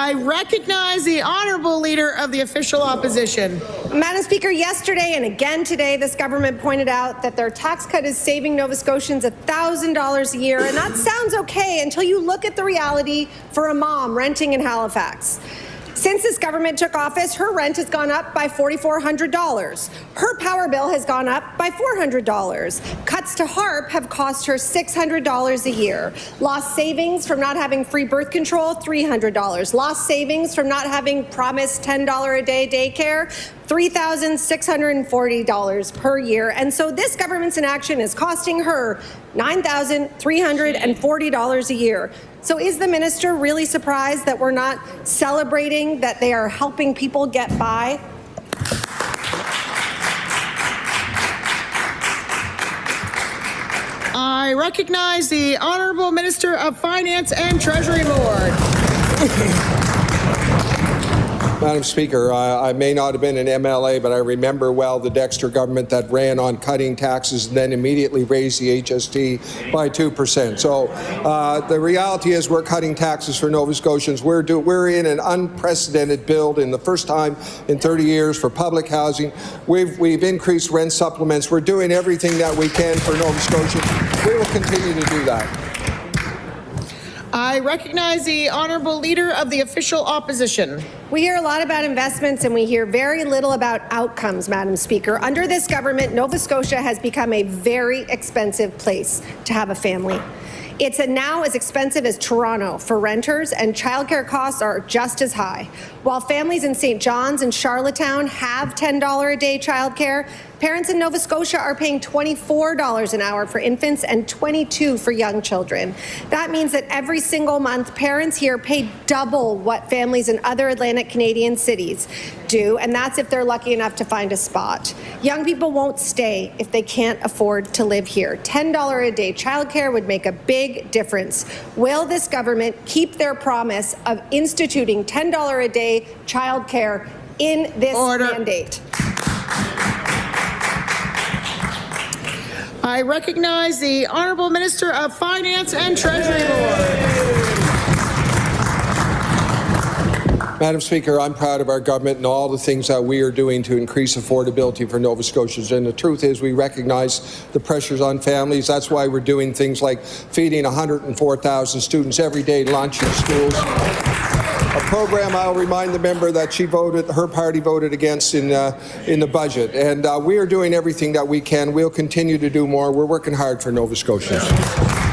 I recognize the honourable leader of the official opposition. Madam Speaker, yesterday and again today, this government pointed out that their tax cut is saving Nova Scotians $1,000 a year, and that sounds okay until you look at the reality for a mom renting in Halifax. Since this government took office, her rent has gone up by $4,400. Her power bill has gone up by $400. Cuts to HARP have cost her $600 a year. Lost savings from not having free birth control, $300. Lost savings from not having promised $10 a day daycare, $3,640 per year. And so this government's inaction is costing her $9,340 a year. So is the minister really surprised that we're not celebrating that they are helping people get by? I recognize the Honourable Minister of Finance and Treasury Board. Madam Speaker, I may not have been an MLA, but I remember well the Dexter government that ran on cutting taxes and then immediately raised the HST by 2%. So the reality is we're cutting taxes for Nova Scotians. We're in an unprecedented build in the first time in 30 years for public housing. We've increased rent supplements. We're doing everything that we can for Nova Scotians. We will continue to do that. I recognize the Honourable Leader of the Official Opposition. We hear a lot about investments and we hear very little about outcomes, Madam Speaker. Under this government, Nova Scotia has become a very expensive place to have a family. It's now as expensive as Toronto for renters, and childcare costs are just as high. While families in St. John's and Charlottetown have $10 a day childcare, parents in Nova Scotia are paying $24 an hour for infants and $22 for young children. That means that every single month, parents here pay double what families in other Atlantic Canadian cities do, and that's if they're lucky enough to find a spot. Young people won't stay if they can't afford to live here. $10 a day childcare would make a big difference. Will this government keep their promise of instituting $10 a day childcare in this mandate? I recognize the Honourable Minister of Finance and Treasury Board. Madam Speaker, I'm proud of our government and all the things that we are doing to increase affordability for Nova Scotians. And the truth is we recognize the pressures on families. That's why we're doing things like feeding 104,000 students every day lunch in schools. A program I'll remind the member that her party voted against in the budget. And we are doing everything that we can. We'll continue to do more. We're working hard for Nova Scotians.